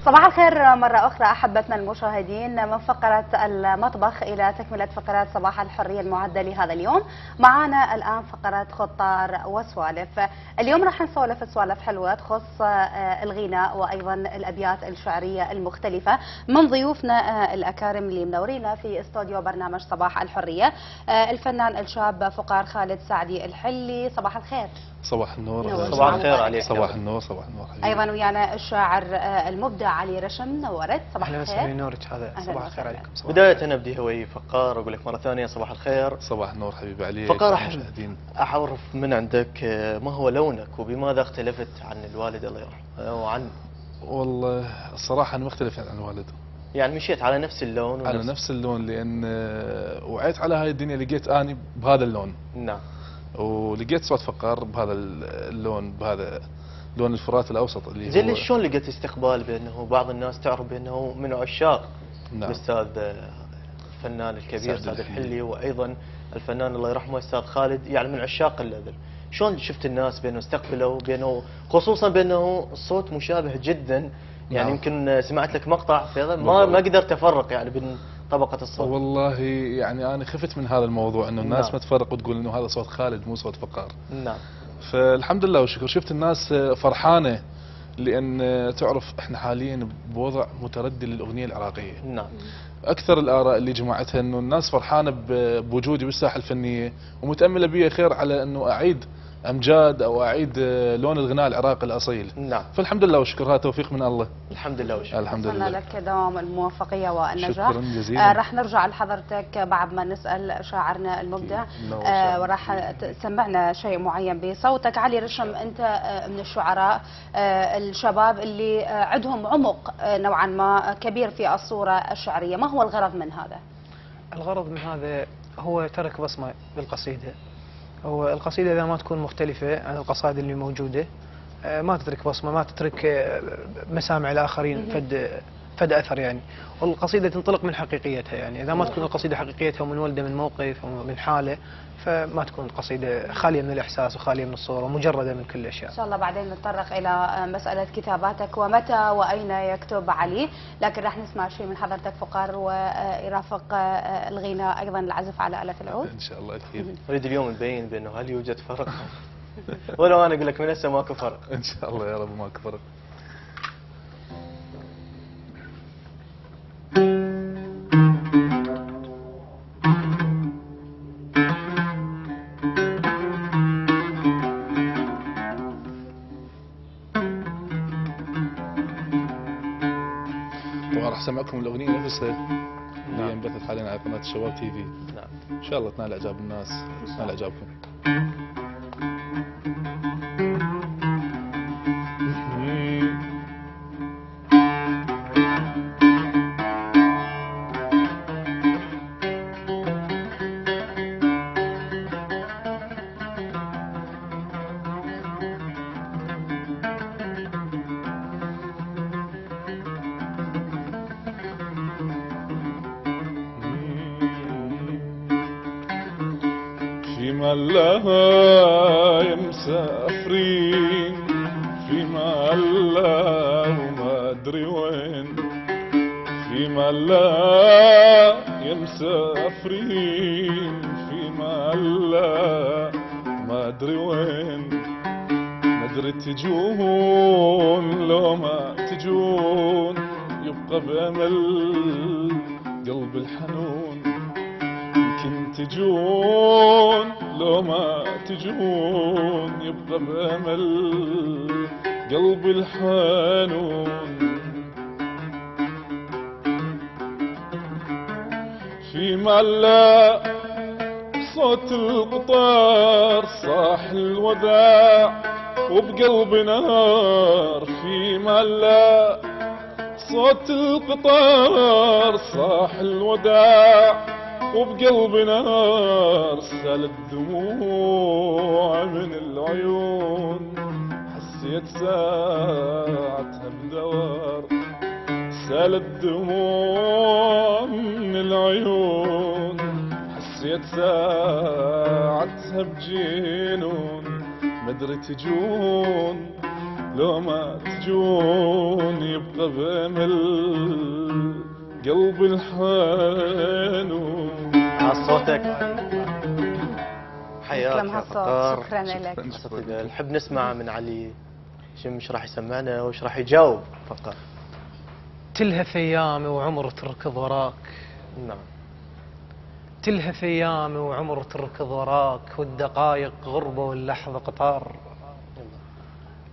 صباح الخير مرة أخرى أحبتنا المشاهدين من فقرة المطبخ إلى تكملة فقرات صباح الحرية المعدة لهذا اليوم. معنا الآن فقرة خطار وسوالف. اليوم راح نسولف سوالف حلوة تخص الغناء وأيضا الأبيات الشعرية المختلفة من ضيوفنا الأكارم اللي منورينا في استوديو برنامج صباح الحرية. الفنان الشاب فقار خالد سعدي الحلي، صباح الخير. صباح النور. صباح الخير عليك. صباح النور. صباح النور. ايضا ويانا الشاعر المبدع علي رشم، نورت. صباح الخير. اهلا نورك. هذا صباح الخير عليكم. بداية أنا بدي هوي فقار أقول لك مرة ثانية صباح الخير. صباح النور حبيبي علي. فقار أعرف من عندك ما هو لونك وبماذا اختلفت عن الوالد الله يرحمه وعن. والله الصراحة أنا مختلف عن الوالد. يعني مشيت على نفس اللون على نفس اللون لأن وعيت على هاي الدنيا لقيت أني بهذا اللون. نعم. ولقيت صوت فقار بهذا اللون، بهذا لون الفرات الأوسط اللي زين. شلون لقيت استقبال بأنه بعض الناس تعرف بأنه من عشاق الأستاذ الفنان الكبير سعد الحلي وأيضا الفنان الله يرحمه الأستاذ خالد، يعني من عشاق اللذل. شلون شفت الناس بأنه استقبلوا بأنه خصوصا بأنه الصوت مشابه جدا؟ يعني يمكن سمعت لك مقطع في هذا ما قدرت أفرق يعني بين طبقة الصوت. والله يعني أنا خفت من هذا الموضوع أنه الناس ما تفرق وتقول أنه هذا صوت خالد مو صوت فقار. نعم. فالحمد لله والشكر شفت الناس فرحانة، لأن تعرف احنا حاليا بوضع متردي للأغنية العراقية. نعم. أكثر الآراء اللي جمعتها أنه الناس فرحانة بوجودي بالساحة الفنية ومتأملة بي خير على أنه أعيد أمجاد أو أعيد لون الغناء العراقي الأصيل. نعم. فالحمد لله والشكر، هذا توفيق من الله. الحمد لله والشكر. الحمد لله. لك دوام الموفقية والنجاح. شكرا جزيلا. راح نرجع لحضرتك بعد ما نسأل شاعرنا المبدع وراح تسمعنا شيء معين بصوتك. علي رشم، أنت من الشعراء الشباب اللي عندهم عمق نوعا ما كبير في الصورة الشعرية، ما هو الغرض من هذا؟ الغرض من هذا هو ترك بصمة بالقصيدة. هو القصيدة إذا ما تكون مختلفة عن القصائد اللي موجودة ما تترك بصمة، ما تترك مسامع الآخرين فد أثر يعني. والقصيدة تنطلق من حقيقيتها، يعني إذا ما تكون القصيدة حقيقيتها ومنولدة من موقف ومن حالة فما تكون القصيدة خالية من الإحساس وخالية من الصورة ومجردة من كل الأشياء. إن شاء الله بعدين نتطرق إلى مسألة كتاباتك ومتى وأين يكتب علي، لكن راح نسمع شيء من حضرتك فقار ويرافق الغناء أيضا العزف على آلة العود. إن شاء الله أكيد. أريد اليوم نبين بأنه هل يوجد فرق ولو أنا أقول لك من هسه ماكو فرق. إن شاء الله يا رب ماكو فرق. راح اسمعكم الاغنيه نفسها اللي انبثت حاليا على قناه الشباب تي في. نعم. ان شاء الله تنال اعجاب الناس، تنال اعجابكم. فيما لا مسافرين، فيما لا وما ادري وين، فيما لا مسافرين، فيما لا ما ادري وين، ما ادري تجون لو ما تجون، يبقى بامل قلب الحنون. يمكن تجون لو ما تجون، يبقى بأمل قلب الحنون. فيما لا صوت القطار صاح الوداع وبقلب نار، فيما لا صوت القطار صاح الوداع وبقلب نار، سالت دموع من العيون، حسيت ساعتها بدوار، سالت دموع من العيون، حسيت ساعتها بجنون. مدري تجون لو ما تجون يبقى بأمل قلبي الحانون. صوتك حياك تسلم يا هالصوت، فقار. شكرا لك. نحب نسمع من علي ايش راح يسمعنا وايش راح يجاوب فقار. تلهث ايامي وعمر تركض وراك. نعم. تلهث ايامي وعمر تركض وراك، والدقايق غربة واللحظة قطار.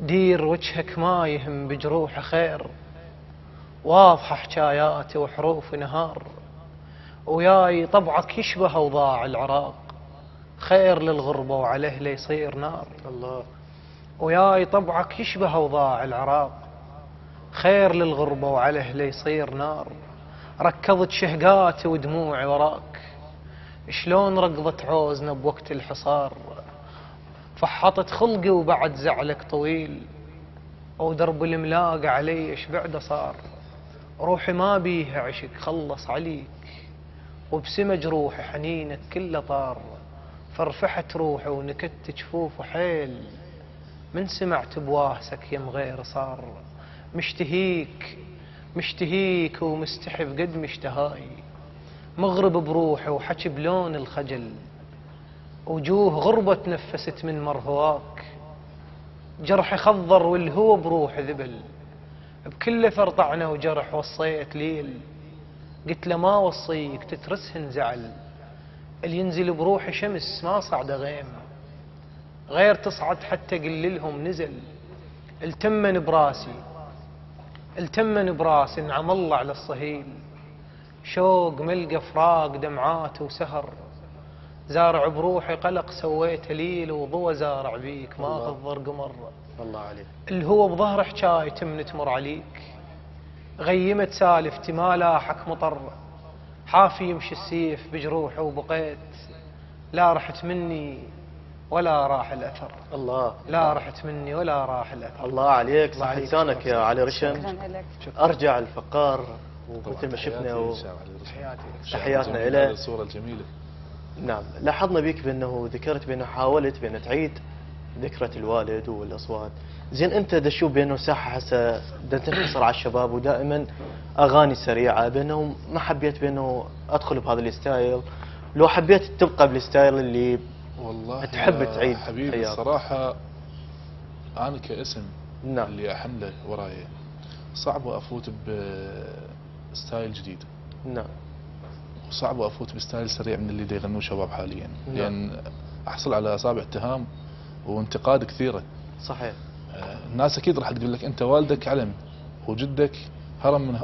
دير وجهك ما يهم بجروح خير، واضحة حكاياتي وحروف نهار. وياي طبعك يشبه اوضاع العراق، خير للغربة وعليه ليصير نار. الله. وياي طبعك يشبه اوضاع العراق، خير للغربة وعليه ليصير نار. ركضت شهقاتي ودموعي وراك، شلون ركضت عوزنا بوقت الحصار. فحطت خلقي وبعد زعلك طويل، ودرب الملاق علي ايش بعده صار. روحي ما بيها عشق خلص عليك، وبسمة جروحي حنينك كله طار. فرفحت روحي ونكت جفوف حيل، من سمعت بواسك يم غير صار. مشتهيك مشتهيك ومستحي بقد مشتهاي، مغرب بروحي وحكي بلون الخجل. وجوه غربة تنفست من مرهواك، جرحي خضر والهوى بروحي ذبل. بكل فرطعنة وجرح وصيت ليل، قلت له ما وصيك تترسهن زعل. اللي ينزل بروحي شمس ما صعد غيم، غير تصعد حتى قللهم نزل. التمن براسي التمن براسي انعم الله على الصهيل. شوق ملقى فراق دمعات وسهر، زارع بروحي قلق سويت ليل. وضوى زارع بيك ما غضر قمر. الله عليك. الهوى بظهر حكاي تمن تمر عليك، غيمت سالفتي ما لاحك مطر. حافي يمشي السيف بجروحي وبقيت، لا رحت مني ولا راح الاثر. الله. لا رحت مني ولا راح الاثر. الله عليك. صح لسانك يا علي رشم. شكرا لك. ارجع الفقار ومثل ما شفنا تحياتنا له. الصورة الجميلة. نعم. لاحظنا بك بانه ذكرت بانه حاولت بان تعيد ذكرى الوالد والاصوات. زين انت تشوف بانه ساحه هسه تنحصر على الشباب ودائما اغاني سريعه، بانه ما حبيت بانه ادخل بهذا الستايل. لو حبيت تبقى بالستايل اللي والله تحب تعيد حبيبي حياتك. الصراحة أنا كاسم نعم. اللي أحمله وراي صعب أفوت بستايل جديد. نعم. وصعب أفوت بستايل سريع من اللي يغنوه شباب حاليا. نعم. لأن أحصل على أصابع اتهام وانتقاد كثيرة. صحيح. الناس أكيد راح تقول لك أنت والدك علم وجدك هرم من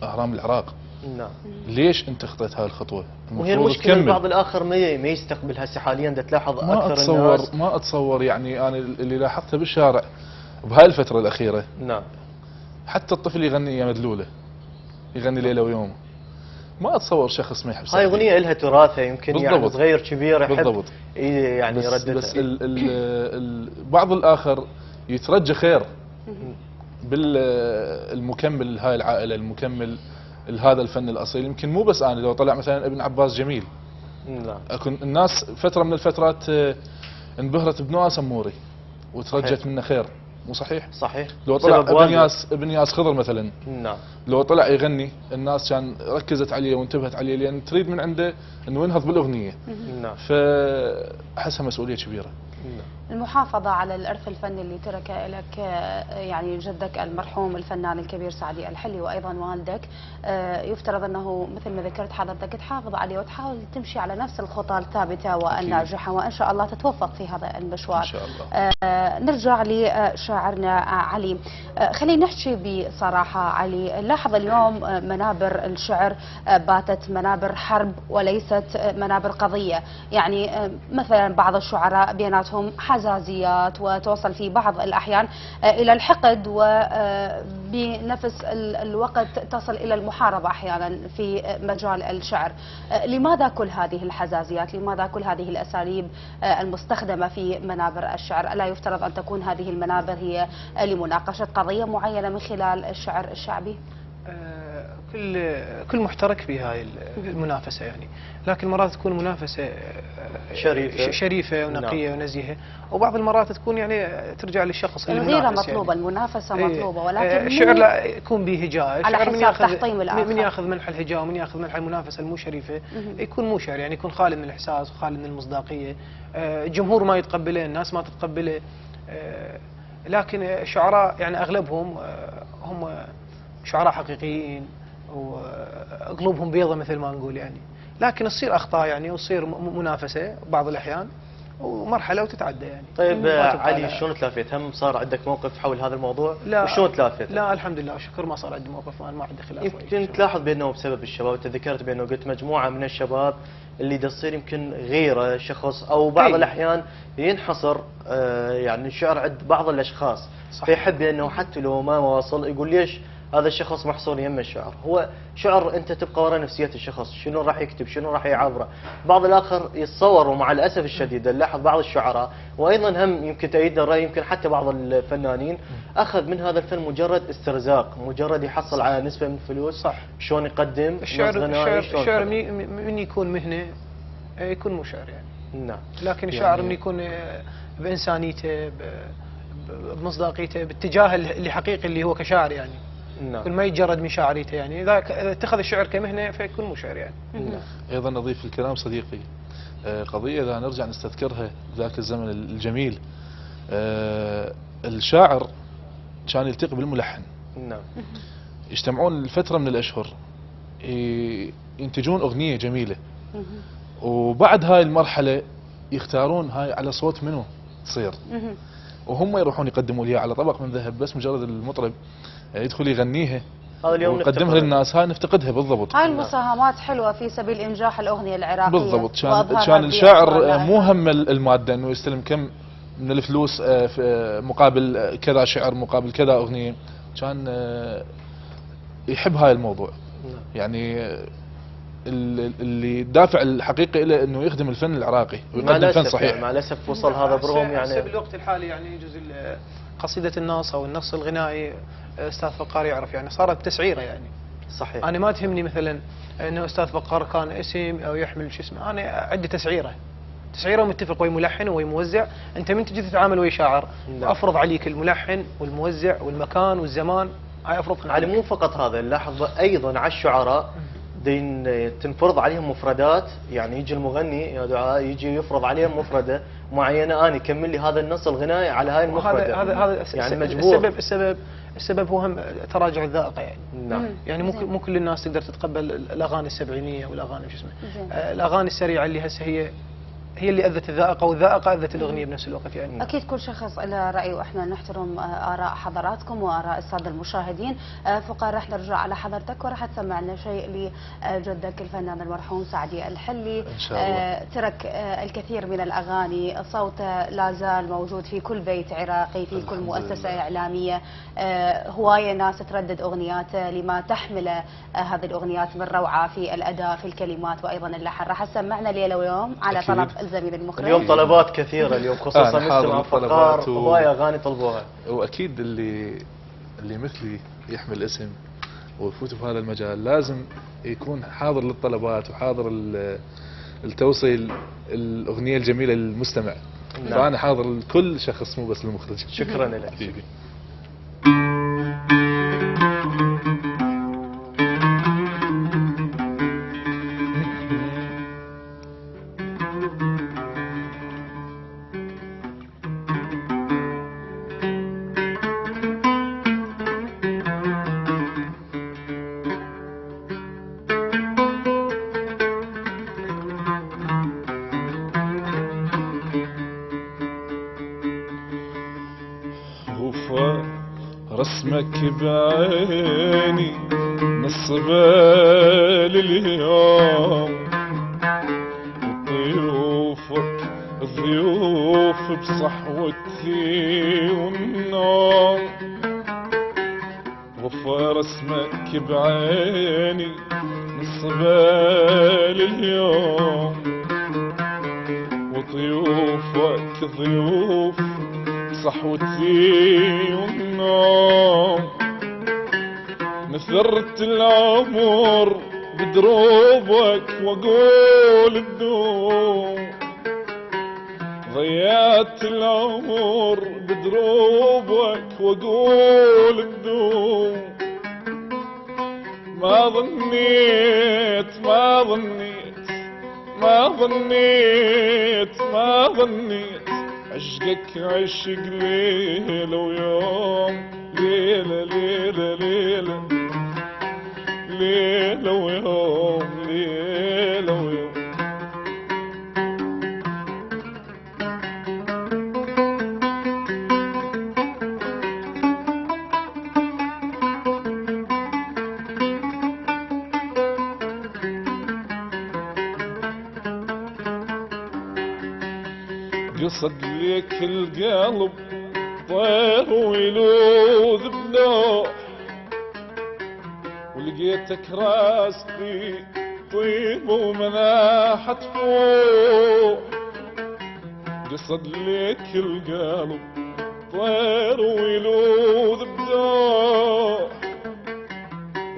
أهرام العراق. نعم. ليش أنت خطيت هاي الخطوة؟ وهي المشكلة البعض الآخر ما يستقبل هسه حاليا. تلاحظ أكثر الناس ما أتصور يعني أنا اللي لاحظته بالشارع بهاي الفترة الأخيرة. نعم. حتى الطفل يغني يا مدلولة، يغني ليلة ويوم. ما أتصور شخص ما يحب هاي أغنية لها تراثة يمكن بالضبط. يعني صغير كبير يحب بالضبط. يعني بس يرددها. بس بعض الآخر يترجى خير بالمكمل لهاي العائلة، المكمل لهذا الفن الأصيل. يمكن مو بس أنا، لو طلع مثلا ابن عباس جميل، نعم. أكون الناس فترة من الفترات انبهرت بنواس أموري وترجت منه خير. مو صحيح؟ صحيح. لو طلع ابن ياس خضر مثلا، نعم. لو طلع يغني الناس كان ركزت عليه وانتبهت عليه، لأن تريد من عنده انه ينهض بالأغنية. نعم. فأحسها مسؤولية كبيرة. المحافظة على الإرث الفني اللي تركه لك يعني جدك المرحوم الفنان الكبير سعدي الحلي وأيضا والدك، يفترض أنه مثل ما ذكرت حضرتك تحافظ عليه وتحاول تمشي على نفس الخطى الثابتة والناجحة، وإن شاء الله تتوفق في هذا المشوار إن شاء الله. نرجع لشاعرنا علي. خلينا نحكي بصراحة علي، لاحظ اليوم منابر الشعر باتت منابر حرب وليست منابر قضية. يعني مثلا بعض الشعراء بيناتهم حزازيات وتوصل في بعض الأحيان إلى الحقد، وبنفس الوقت تصل إلى المحاربة أحيانا في مجال الشعر. لماذا كل هذه الحزازيات؟ لماذا كل هذه الأساليب المستخدمة في منابر الشعر؟ ألا يفترض أن تكون هذه المنابر هي لمناقشة قضية معينة من خلال الشعر الشعبي؟ كل محترك في هاي المنافسه يعني، لكن مرات تكون منافسه شريفه ونقيه ونزيهه، وبعض المرات تكون يعني ترجع للشخص الغيره مطلوبه يعني. المنافسه مطلوبه، ولكن الشعر لا يكون به هجاء، على حساب تحطيم الآخر. من ياخذ منح الهجاء ومن ياخذ منح المنافسه المو شريفه يكون مو شعر يعني، يكون خالي من الاحساس وخالي من المصداقيه، الجمهور ما يتقبله، الناس ما تتقبله. لكن الشعراء يعني اغلبهم هم شعراء حقيقيين وقلوبهم بيضة مثل ما نقول يعني، لكن تصير اخطاء يعني، وتصير منافسه بعض الاحيان ومرحله وتتعدى يعني. طيب علي، شلون تلافيت؟ هم صار عندك موقف حول هذا الموضوع؟ لا، وشلون تلافيت؟ لا الحمد لله والشكر ما صار عندي موقف، وانا ما عندي خلاف. يمكن تلاحظ بانه بسبب الشباب، انت ذكرت بانه قلت مجموعه من الشباب اللي تصير يمكن غيره شخص، او بعض الاحيان ينحصر يعني الشعر عند بعض الاشخاص، فيحب بانه حتى لو ما واصل يقول ليش هذا الشخص محصور يم الشعر. هو شعر انت تبقى وراء نفسية الشخص، شنو راح يكتب، شنو راح يعبره. بعض الاخر يتصور، ومع الاسف الشديد نلاحظ بعض الشعراء، وايضا هم يمكن تأييدنا الراي، يمكن حتى بعض الفنانين اخذ من هذا الفن مجرد استرزاق، مجرد يحصل على نسبة من الفلوس. صح. شلون يقدم الشعر من يكون مهنة يكون مو شعر يعني. نعم. لكن الشاعر من يكون بانسانيته، بمصداقيته، باتجاه اللي حقيقي اللي هو كشاعر يعني. نعم. كل ما يتجرد من شاعريته يعني، اذا اتخذ الشعر كمهنه فيكون مو شعر يعني. نعم. ايضا اضيف الكلام صديقي، قضيه اذا نرجع نستذكرها ذاك الزمن الجميل، الشاعر كان يلتقي بالملحن. نعم. يجتمعون لفتره من الاشهر، ينتجون اغنيه جميله، وبعد هاي المرحله يختارون هاي على صوت منو تصير، وهم يروحون يقدموا لها على طبق من ذهب، بس مجرد المطرب يدخل يغنيها ويقدمها للناس. هاي نفتقدها بالضبط. هاي المساهمات حلوه في سبيل انجاح الاغنيه العراقيه بالضبط. كان الشاعر مو هم الماده انه يستلم كم من الفلوس مقابل كذا شعر، مقابل كذا اغنيه، كان يحب هاي الموضوع. يعني اللي دافع الحقيقي له انه يخدم الفن العراقي ويقدم فن صحيح. يعني مع الاسف وصل هذا برغم يعني بالوقت الحالي يعني جزء قصيده النص او النص الغنائي استاذ فقار يعرف يعني صارت تسعيره يعني. صحيح. انا ما تهمني مثلا انه استاذ فقار كان اسم او يحمل شو اسمه، انا عندي تسعيره ومتفق ويا ملحن ويا موزع. انت من تجي تتعامل ويا شاعر افرض عليك الملحن والموزع والمكان والزمان، هاي افرضها على مو فقط هذا، نلاحظ ايضا على الشعراء دين تنفرض عليهم مفردات، يعني يجي المغني يا دعاء يجي يفرض عليهم مفرده معينه، انا كمل لي هذا النص الغنائي على هاي المفرده. هذا يعني مجبور. السبب هو هم تراجع الذائقه يعني. نعم. يعني مو كل الناس تقدر تتقبل الاغاني السبعينيه والاغاني شو اسمه، الاغاني السريعه اللي هسه هي اللي اذت الذائقه، والذائقه اذت الاغنيه بنفس الوقت يعني. اكيد كل شخص له راي، واحنا نحترم اراء حضراتكم واراء الساده المشاهدين. فقار راح نرجع على حضرتك وراح تسمع لنا شيء لجدك الفنان المرحوم سعدي الحلي. إن شاء الله. ترك الكثير من الاغاني، صوته لا زال موجود في كل بيت عراقي، في كل مؤسسه اعلاميه. هوايه ناس تردد اغنياته لما تحمله هذه الاغنيات من روعه في الاداء، في الكلمات، وايضا اللحن. راح تسمعنا ليله ويوم على أكيد. طلب الزميل المخرج. اليوم طلبات كثيره اليوم، خصوصا نستمع فقار هوايه اغاني طلبوها. واكيد اللي مثلي يحمل اسم ويفوت في هذا المجال لازم يكون حاضر للطلبات وحاضر التوصيل الاغنيه الجميله للمستمع. نعم. فانا حاضر لكل شخص مو بس للمخرج. شكرا لك. رسمك بعيني نصبه لليوم، ضيوف بصحوتي والنوم. غفى رسمك بعيني نصبه لليوم، وضيوفك ضيوف صحوتي والنوم. مثل كثرت العمر بدروبك واقول الدوم، ضيعت العمر بدروبك واقول الدوم. ما ظنيت ما ظنيت ما ظنيت ما ظنيت عشقك عشق ليلة ويوم، ليلة ليلة ليلة ليلة ويوم، ليلة ويوم. قصد ليك القلب طير ويلوذ بنوح، ولقيتك راستي طيب ومناحة فوح. قصد ليك القلب طير ويلوذ بنوح،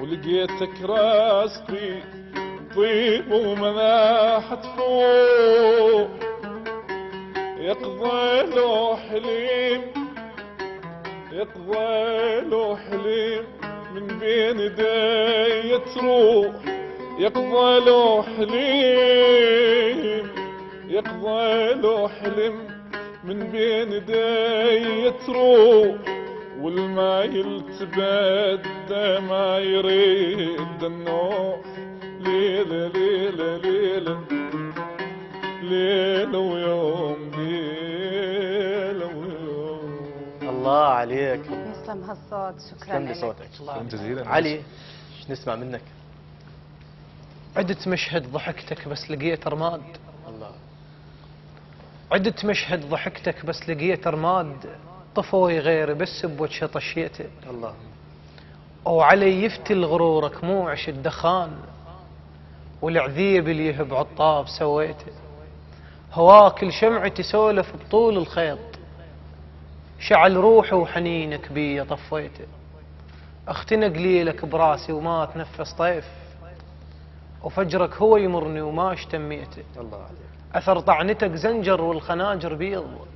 ولقيتك راستي طيب ومناحة فوح. يقضى له حليم يقضى له حليم من بين يدي تروح، يقضى له حليم يقضى له حلم من بين يدي تروح. والما يلتبد ما يريد النوح، ليلة ليلة ليلة ليلة ويوم، ليلة ويوم. الله عليك، يسلم هالصوت، شكرا يسلم صوتك. شكرا جزيلا. علي، ايش نسمع منك؟ عدت مشهد ضحكتك بس لقيت رماد. الله. عدت مشهد ضحكتك بس لقيت رماد، طفوي غيري بس بوجهه طشيته. الله. وعلي يفتل غرورك مو عش الدخان، والعذيب اللي يهب عطاب سويته. هواك الشمع تسولف بطول الخيط، شعل روحي وحنينك بي طفيته. اختنق ليلك براسي وما اتنفس طيف، وفجرك هو يمرني وما اشتميته. الله عليك. اثر طعنتك زنجر والخناجر بيض،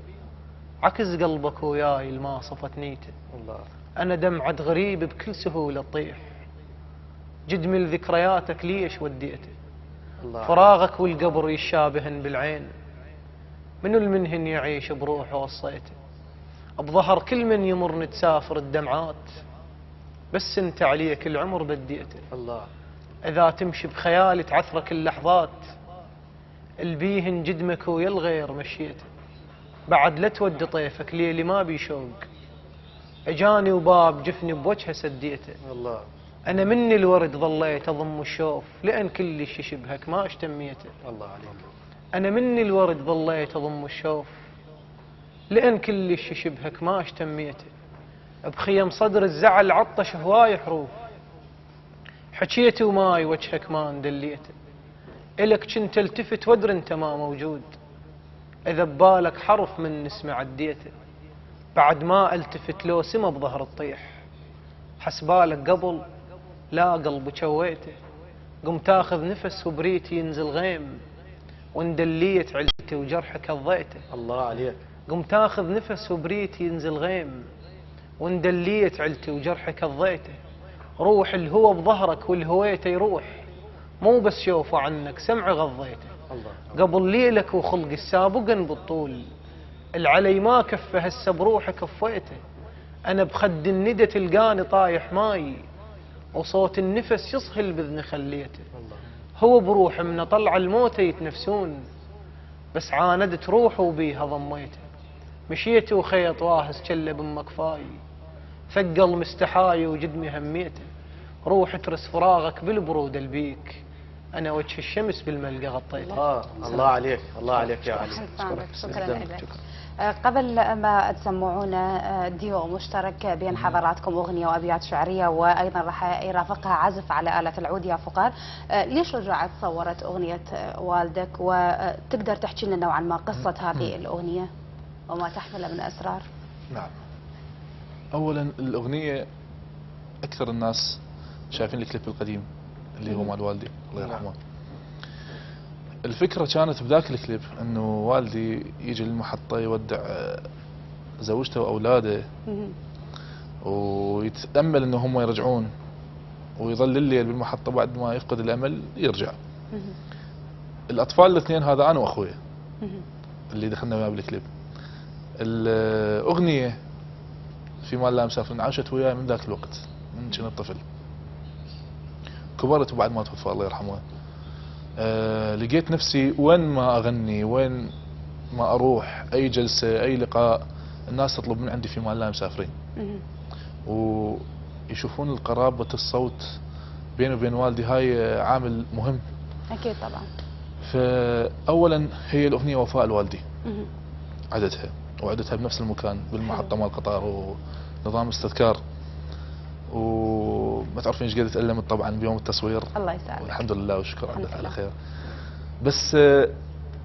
عكس قلبك وياي الما صفت نيته. الله. انا دمعة غريب بكل سهولة تطيح، جدمل ذكرياتك ليش وديته. الله. فراغك والقبر يشابهن بالعين، منو المنهن يعيش بروحه وصيته. بظهر كل من يمر تسافر الدمعات، بس انت عليك العمر بديته. الله. اذا تمشي بخيالي تعثرك اللحظات، البيهن جدمك ويا الغير مشيته. بعد لا تود طيفك ليلي ما بيشوق، اجاني وباب جفني بوجهه سديته. الله. انا مني الورد ظليت اضم الشوف، لان كل شي شبهك ما اشتميته. الله عليك. انا مني الورد ظليت اضم الشوف، لان كل شي شبهك ما اشتميته. بخيم صدر الزعل عطش هواي حروف، حكيت وماي وجهك ما اندليته. الك كنت التفت وادري انت ما موجود، اذا ببالك حرف من اسمي عديته. بعد ما التفت لو سما بظهر الطيح، حسبالك قبل لا قلب شويته. قمت اخذ نفس وبريتي ينزل غيم، واندليت علتي وجرحك قضيته. الله عليك. قمت اخذ نفس وبريتي ينزل غيم، واندليت علتي وجرحك قضيته. روح الهوى بظهرك والهويته يروح، مو بس شوفه عنك سمع غضيته. الله. قبل ليلك وخلق السابقا بالطول، العلي ما كفه هسه بروحه كفيته. انا بخد الندى تلقاني طايح ماي، وصوت النفس يصهل باذني خليته. الله. هو بروح من طلع الموت يتنفسون، بس عاندت روحه وبيها ضميته. مشيت وخيط واهس كله بمكفاي، ثقل مستحاي وجدمي هميته. روح ترس فراغك بالبرود البيك، انا وجه الشمس بالملقى غطيته. الله عليك، الله عليك يا علي. شكرا لك. قبل ما تسمعونا ديو مشترك بين حضراتكم أغنية وأبيات شعرية، وأيضا راح يرافقها عزف على آلة العود يا فقار، ليش رجعت صورت أغنية والدك؟ وتقدر تحكي لنا نوعا ما قصة هذه الأغنية وما تحمل من أسرار؟ نعم. أولا الأغنية أكثر الناس شايفين الكليب القديم اللي هو مال والدي الله يرحمه. الفكرة كانت بذاك الكليب انه والدي يجي للمحطة يودع زوجته واولاده ويتأمل انه هم يرجعون، ويظل الليل بالمحطة بعد ما يفقد الامل يرجع. الاطفال الاثنين هذا انا واخويا اللي دخلنا وياه بالكليب. الاغنية في مال لا مسافرين عاشت وياي من ذاك الوقت، من كنت طفل. كبرت وبعد ما توفى الله يرحمه لقيت نفسي وين ما اغني، وين ما اروح، اي جلسة اي لقاء، الناس تطلب من عندي في مال لا مسافرين. ويشوفون القرابة الصوت بيني وبين والدي، هاي عامل مهم. اكيد طبعا. فاولا هي الاغنية وفاء الوالدي عدتها، وعدتها بنفس المكان بالمحطة مال القطار ونظام استذكار. وما تعرفين ايش قد تألمت طبعا بيوم التصوير. الله يسعدك. والحمد لله والشكر عدت على خير. بس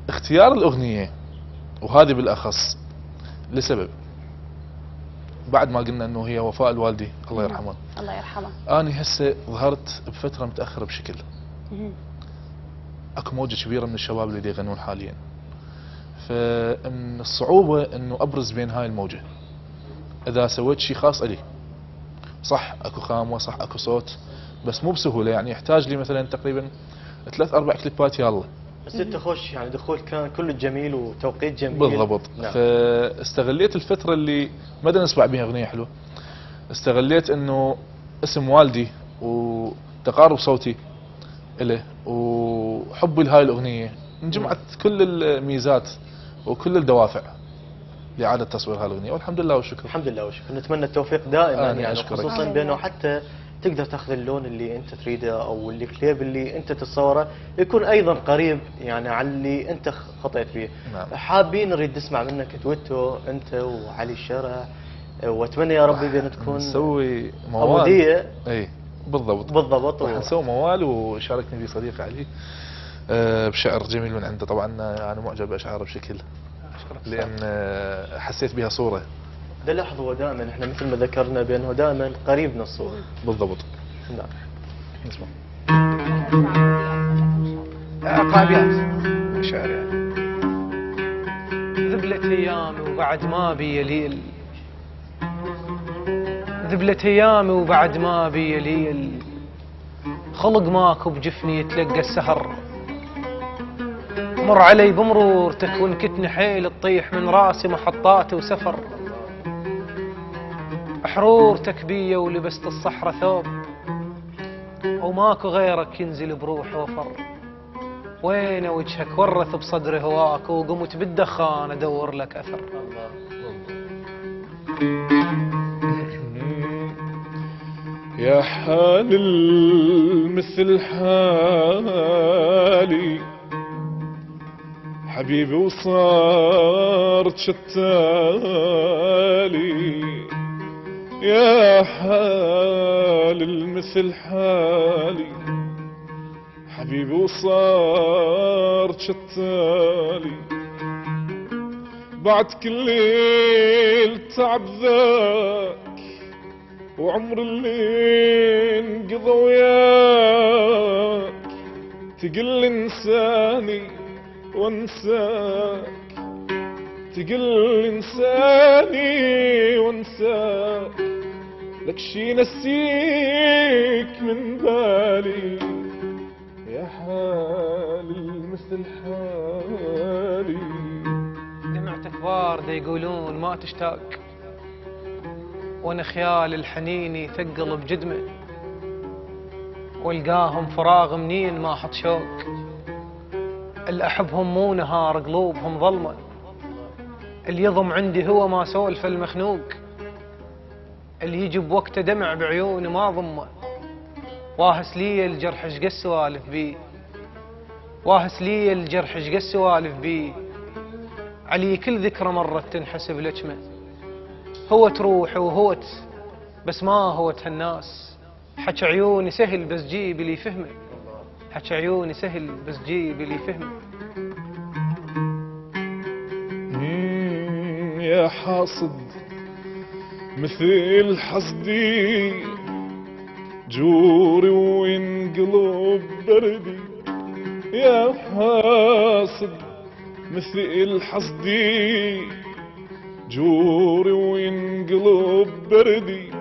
اختيار الاغنية وهذه بالاخص لسبب، بعد ما قلنا انه هي وفاء الوالدي الله يرحمه. الله يرحمه. اني هسه ظهرت بفترة متأخرة بشكل. اكو موجة كبيرة من الشباب اللي يغنون حاليا. فمن الصعوبة انه ابرز بين هاي الموجة. اذا سويت شيء خاص الي، صح اكو خامة، صح اكو صوت، بس مو بسهولة. يعني يحتاج لي مثلا تقريبا 3-4 كليبات يلا. بس انت خوش يعني دخول كان كله جميل وتوقيت جميل. بالضبط. نعم. فاستغليت الفترة اللي ما نسمع بها اغنية حلوة، استغليت انه اسم والدي وتقارب صوتي له وحبي لهاي الاغنية، انجمعت كل الميزات وكل الدوافع لإعادة تصوير هاي الاغنية، والحمد لله والشكر. الحمد لله والشكر. نتمنى التوفيق دائما يعني، أشكرك. خصوصا بانه حتى تقدر تاخذ اللون اللي انت تريده او الكليب اللي انت تتصوره يكون ايضا قريب يعني على اللي انت خطيت فيه. نعم. حابين نريد نسمع منك تويتو انت وعلي الشرع، واتمنى يا ربي بان تكون نسوي موال. عبودية. اي بالضبط. بالضبط. راح نسوي موال وشاركني فيه صديقي علي بشعر جميل من عنده. طبعا انا معجب باشعاره بشكل، لان حسيت بها صوره. ده لاحظ هو دائما احنا مثل ما ذكرنا بانه دائما قريب من الصوره. بالضبط. نعم. نسمع. اقرا ابيات شعر يعني. ذبلت ايامي وبعد ما بي ليل، ذبلت ايامي وبعد ما بي ليل، خلق ماكو بجفني يتلقى السهر، مر علي بمرورتك وانكتني حيل تطيح من راسي محطات وسفر، حرورتك بيا ولبست الصحراء ثوب، وماكو غيرك ينزل بروح وفر، وين وجهك ورث بصدري هواك، وقمت بالدخان ادور لك اثر. يا حال مثل حالي حبيبي وصارت شتالي، يا حال مثل حالي حبيبي وصارت شتالي، بعد كل التعب ذاك وعمر اللي انقضى وياك، تقل انساني وانساك، تقل انساني وانساك، لك شي نسيك من بالي، يا حالي مثل حالي. دمعتك باردة يقولون ما تشتاق، وانا خيال الحنيني ثقل بجدمه، والقاهم فراغ منين ما حط شوق، اللي احبهم مو نهار قلوبهم ظلمه، اللي يضم عندي هو ما سولف المخنوق، اللي يجي بوقته دمع بعيوني ما ضمه، واهس لي الجرح شقد سوالف بيه، واهس لي الجرح شقد سوالف بيه، علي كل ذكرى مرت تنحسب لجمه، هو تروح وهوت بس ما هوت هالناس، حكي عيوني سهل بس جيب اللي يفهمه، حكي عيوني سهل بس جيب اللي يفهمه. يا حاصد مثل حصدي جود وينقلب بردي يا حاصد مثل حصدي جوري وينقلب بردي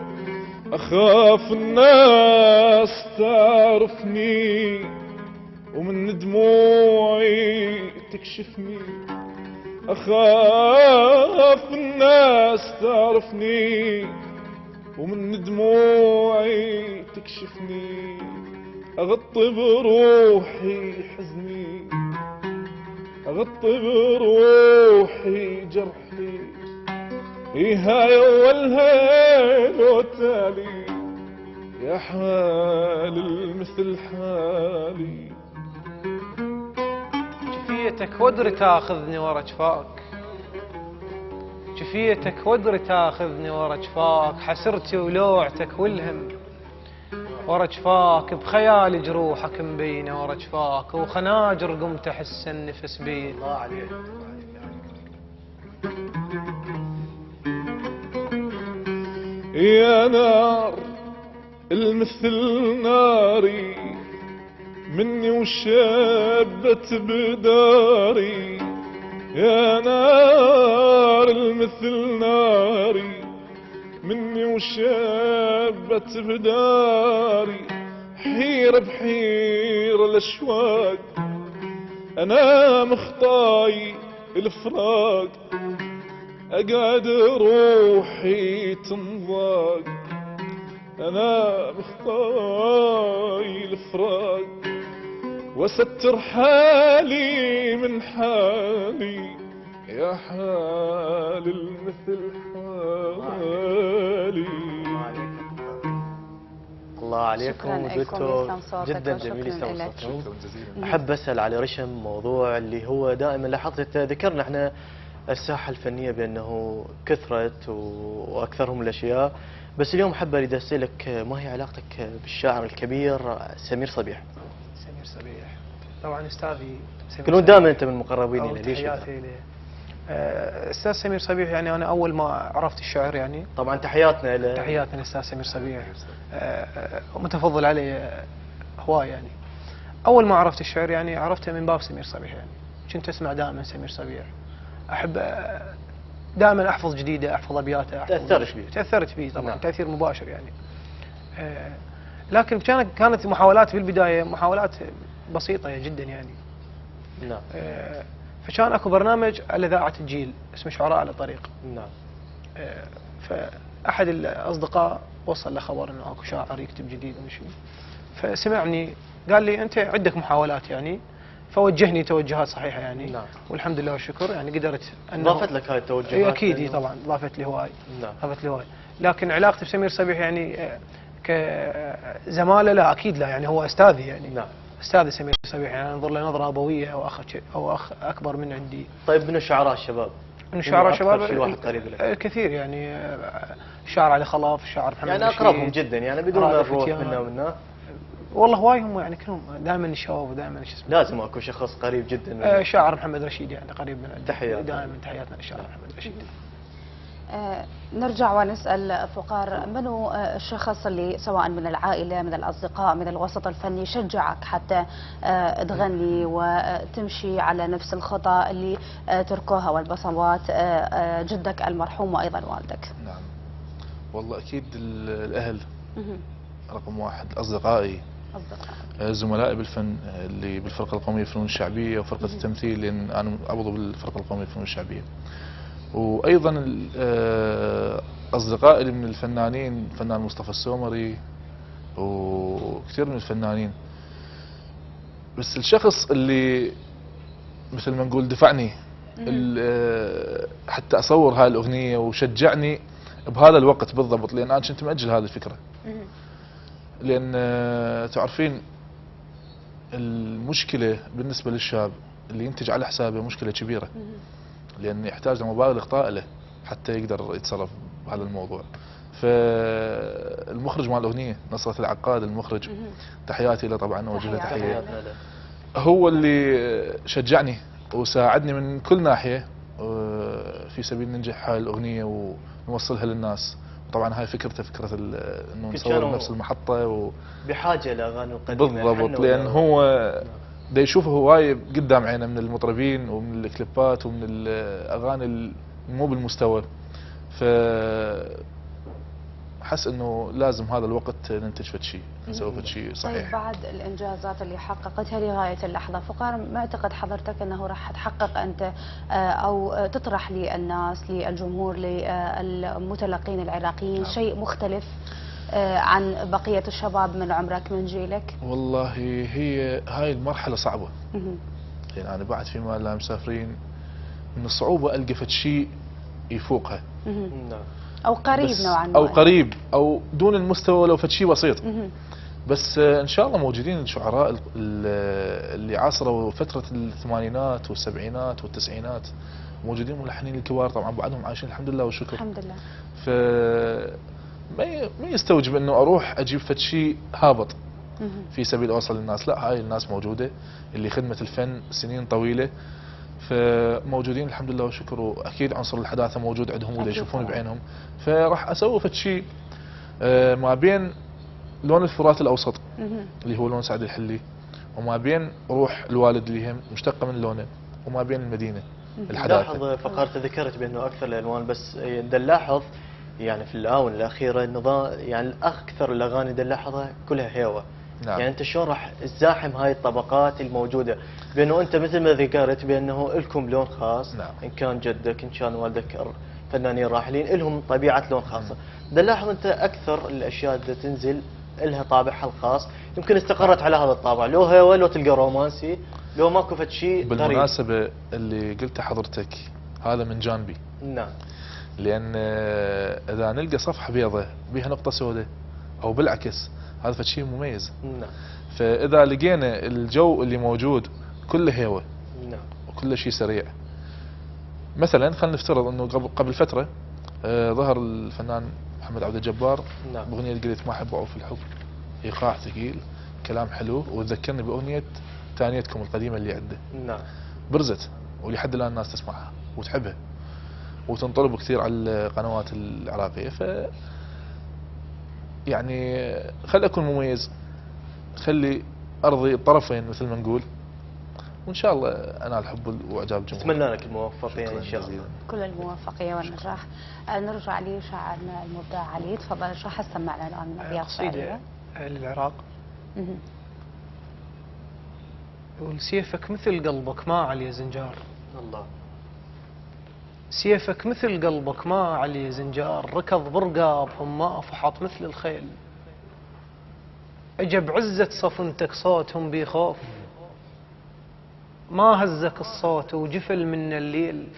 أخاف الناس تعرفني ومن دموعي تكشفني أخاف الناس تعرفني ومن دموعي تكشفني أغطي بروحي حزني أغطي بروحي جرحي هاي أول هيل وتالي يا حال المثل حالي جفيتك ودري تاخذني ورا جفاك جفيتك ودري تاخذني ورا جفاك حسرتي ولوعتك والهم ورا جفاك بخيالي جروحك مبينه ورا جفاك وخناجر قمت احس النفس بيه. الله عليك. يا نار المثل ناري مني وشابت بداري يا نار المثل ناري مني وشابت بداري حيرة بحيرة الأشواق أنا مخطاي الفراق أقعد روحي تنضاق أنا مخطاي الفراق وستر حالي من حالي يا حال المثل حالي. الله عليكم دوتو جدا جميل يسلم صوتكم. احب اسال على رشم موضوع اللي هو دائما لاحظت ذكرنا احنا الساحه الفنيه بانه كثرت واكثرهم الاشياء، بس اليوم حابه اريد اسالك ما هي علاقتك بالشاعر الكبير سمير صبيح؟ سمير صبيح طبعا استاذي يقولون دائما انت من المقربين له، ليش؟ استاذ سمير صبيح يعني انا اول ما عرفت الشعر يعني طبعا تحياتنا له. تحياتنا للاستاذ سمير صبيح متفضل عليه هواي يعني. اول ما عرفت الشعر يعني عرفته من باب سمير صبيح يعني كنت اسمع دائما سمير صبيح احب دائما احفظ جديده احفظ ابياته تاثرت فيه طبعا. نعم. تاثير مباشر يعني. لكن كانت محاولات في البدايه محاولات بسيطه جدا يعني. نعم. فكان اكو برنامج على اذاعه الجيل اسمه شعراء على طريق. نعم. فاحد الاصدقاء وصل له خبر انه اكو شاعر يكتب جديد ومشي، فسمعني قال لي انت عندك محاولات يعني، فوجهني توجهات صحيحه يعني. نعم. والحمد لله والشكر يعني قدرت ضافت لك هاي التوجهات؟ اكيد طبعا ضافت لي هواي. نعم. ضافت لي هواي، لكن علاقتي بسمير صبيح يعني كزماله لا اكيد لا يعني هو استاذي يعني. نعم. استاذي سمير صبيح يعني انظر له نظره ابويه او اخ اكبر من عندي. طيب من الشعراء الشباب؟ من الشعراء الشباب الواحد قريب لك؟ كثير يعني الشاعر علي خلاف، الشاعر محمد يعني اقربهم جدا يعني بدون ما نروح منا ومنا. والله هواي هم يعني كلهم دائما الشباب ودائما شو اسمه لازم اكو شخص قريب جدا. الشاعر محمد رشيد يعني قريب من عندي. تحياتنا دائما تحياتنا للشاعر محمد رشيد. نرجع ونسأل فقار، من هو الشخص اللي سواء من العائلة من الأصدقاء من الوسط الفني شجعك حتى تغني وتمشي على نفس الخطى اللي تركوها والبصمات جدك المرحوم وأيضا والدك؟ نعم والله أكيد الأهل رقم واحد، أصدقائي زملائي بالفن اللي بالفرقة القومية للفنون الشعبية وفرقة التمثيل، لأن أنا عضو بالفرقة القومية للفنون الشعبية، وايضا اصدقائي من الفنانين الفنان مصطفى السومري وكثير من الفنانين. بس الشخص اللي مثل ما نقول دفعني حتى اصور هاي الاغنيه وشجعني بهذا الوقت بالضبط، لان انا كنت مأجل هذه الفكره، لان تعرفين المشكله بالنسبه للشاب اللي ينتج على حسابه مشكله كبيره، لأن يحتاج لمبالغ طائلة حتى يقدر يتصرف بهذا الموضوع. فالمخرج مال الأغنية نصرة العقاد المخرج، تحياتي له طبعا وجه له تحية، هو اللي شجعني وساعدني من كل ناحية في سبيل ننجح هاي الأغنية ونوصلها للناس طبعا هاي فكرته فكره انه نصور نفس المحطه بحاجه لاغاني القديمه بالضبط، لان هو دا يشوفه هواي قدام عينه من المطربين ومن الكليبات ومن الاغاني مو بالمستوى، ف حس انه لازم هذا الوقت ننتج فد شيء، نسوي فد شيء صحيح. طيب بعد الانجازات اللي حققتها لغايه اللحظه، فقار معتقد حضرتك انه راح تحقق انت او تطرح للناس للجمهور للمتلقين العراقيين شيء مختلف عن بقيه الشباب من عمرك من جيلك؟ والله هي هاي المرحله صعبه. يعني انا بعد فيما لا مسافرين من الصعوبه القى فد شيء يفوقها. او قريب نوعا ما، او قريب او دون المستوى لو فد شيء بسيط. بس ان شاء الله موجودين الشعراء اللي عاصروا فتره الثمانينات والسبعينات والتسعينات، موجودين ملحنين الكبار طبعا بعدهم عايشين الحمد لله والشكر. الحمد لله. ف ما يستوجب انه اروح اجيب فد شيء هابط في سبيل اوصل للناس، لا هاي الناس موجوده اللي خدمت الفن سنين طويله، فموجودين الحمد لله والشكر، واكيد عنصر الحداثه موجود عندهم ودا يشوفون بعينهم، فراح اسوي فد شيء ما بين لون الفرات الاوسط اللي هو لون سعد الحلي، وما بين روح الوالد اللي هم مشتقه من لونه، وما بين المدينه الحداثه. لاحظ فقرت ذكرت بانه اكثر الالوان، بس نلاحظ يعني في الاونه الاخيره النظام يعني اكثر الاغاني نلاحظها كلها هيوه. نعم. يعني انت شلون راح تزاحم هاي الطبقات الموجوده، بانه انت مثل ما ذكرت بانه لكم لون خاص. نعم. ان كان جدك ان كان والدك فنانين راحلين لهم طبيعه لون خاصه. نلاحظ انت اكثر الاشياء اللي تنزل لها طابعها الخاص، يمكن استقرت على هذا الطابع، لو هو لو تلقى رومانسي، لو ماكو فد شيء غريب. بالمناسبه اللي قلته حضرتك هذا من جانبي. نعم. لان اذا نلقى صفحه بيضاء بها نقطه سوداء او بالعكس هذا فد شيء مميز. نعم. فاذا لقينا الجو اللي موجود كله هيوه نعم وكل شيء سريع، مثلا خلينا نفترض انه قبل فتره ظهر الفنان محمد عبد الجبار باغنيه قلت ما احب اعوف الحب، ايقاع ثقيل، كلام حلو، وتذكرني باغنيه ثانيتكم القديمه اللي عنده. نعم. برزت ولحد الان الناس تسمعها وتحبها وتنطلب كثير على القنوات العراقيه، ف يعني خلي اكون مميز، خلي ارضي الطرفين مثل ما نقول، وان شاء الله انال حب واعجاب الجمهور. اتمنى لك الموفقيه ان شاء الله. كل الموفقيه والنجاح. نرجع لشاعرنا المبدع علي، تفضل. شو راح تسمعنا الان من ابيات قصيده للعراق. يقول سيفك مثل قلبك ما عليه زنجار. الله. سيفك مثل قلبك ما عليه زنجار، ركض برقابهم ما فحط مثل الخيل، اجى بعزة صفنتك صوتهم بيخوف، ما هزك الصوت وجفل من الليل،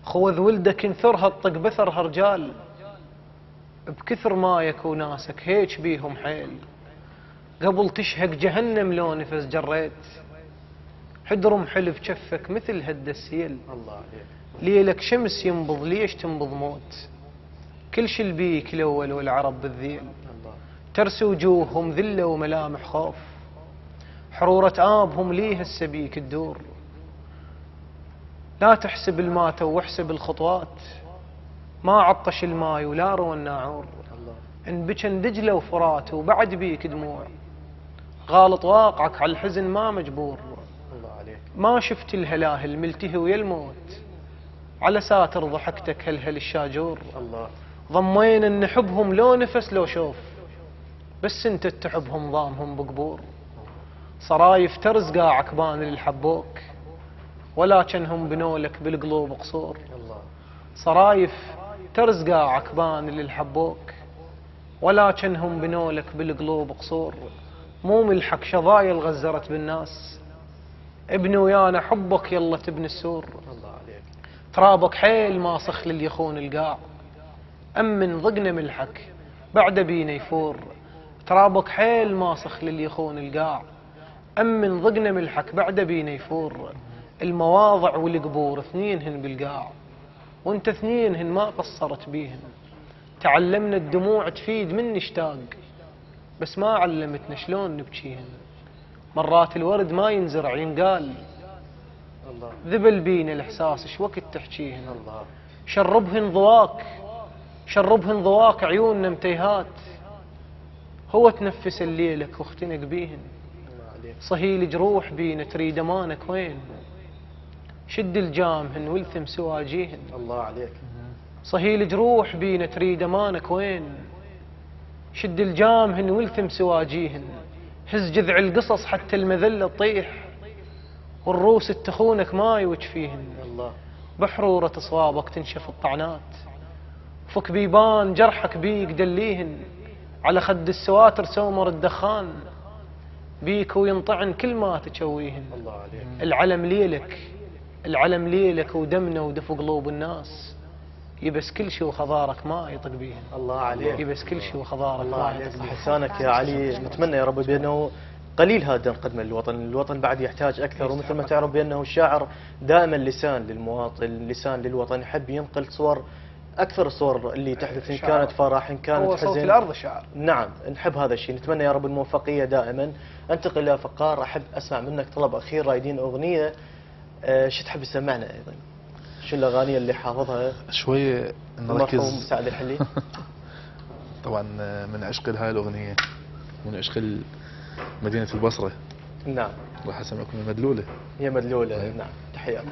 خوذ ولدك انثرها الطق بثرها رجال، بكثر ما يكون ناسك هيك بيهم حيل، قبل تشهق جهنم لو نفس جريت، حدرم حلف جفك مثل هد السيل. الله عليك. ليلك شمس ينبض ليش تنبض موت، كل شي البيك الاول والعرب بالذيل، ترسي وجوههم ذله وملامح خوف، حرورة آبهم ليه السبيك تدور، لا تحسب الماتة واحسب الخطوات، ما عطش الماي ولا روى الناعور، ان بجن دجله وفرات وبعد بيك دموع، غالط واقعك على الحزن ما مجبور، الله عليك. ما شفت الهلاهل ملتهي ويا الموت، على ساتر ضحكتك هلهل الشاجور، الله. ضمين ان نحبهم لو نفس لو شوف، بس انت تحبهم ضامهم بقبور، صرايف ترز قاعك بان اللي حبوك، ولكنهم بنولك بالقلوب قصور، الله. صرايف ترز قاعك بان اللي حبوك، ولكنهم بنولك بالقلوب قصور، مو ملحق شظايل غزرت بالناس، ابني ويانا حبك يلا تبني السور، الله عليك. ترابك حيل ما صخ للي يخون القاع، أمن ضقنا ملحك بعد بينا يفور، ترابك حيل ما صخ للي يخون القاع، أمن ضقنا ملحك بعد بينا يفور، المواضع والقبور اثنينهن بالقاع، وانت اثنينهن ما قصرت بيهن، تعلمنا الدموع تفيد من نشتاق، بس ما علمتنا شلون نبكيهن، مرات الورد ما ينزرع ينقال، ذبل بينا الاحساس ايش وقت تحكيهن، الله. شربهن ضواك شربهن ضواك عيوننا متيهات، هو تنفس الليلك واختنق بيهن، صهيل جروح بينا تريد امانك وين، شد الجامهن والثم سواجيهن. الله عليك. صهيل جروح بينا تريد امانك وين، شد الجامهن والثم سواجيهن، هز جذع القصص حتى المذله تطيح، والروس تخونك ما يوجفيهن. الله. بحرورة اصوابك تنشف الطعنات، فك بيبان جرحك بيك دليهن، على خد السواتر سومر الدخان، بيك وينطعن كل ما تشويهن. الله عليك. العلم ليلك، العلم ليلك ودمنا ودفو قلوب الناس، يبس كل شيء وخضارك ما يطق بيهن. الله عليك. يبس كل شيء وخضارك الله ما عليك. يطق بيهن. حسانك يا علي، نتمنى يا رب بأنه قليل هذا نقدمه للوطن، الوطن بعد يحتاج أكثر، ومثل ما تعرف بأنه الشاعر دائما لسان للمواطن، لسان للوطن، يحب ينقل صور، أكثر الصور اللي تحدث إن كانت فرح إن كانت هو حزن. صوت الأرض الشاعر. نعم، نحب هذا الشيء، نتمنى يا رب الموفقية دائما. أنتقل إلى فقار، أحب أسمع منك طلب أخير، رايدين أغنية شو تحب تسمعنا أيضا؟ شو الأغاني اللي حافظها؟ شوية المرحوم نركز. سعد الحلي. طبعا من عشق هاي الأغنية، من عشق مدينة البصرة، نعم. راح أسمعكم المدلولة. هي مدلولة. نعم، تحياتي.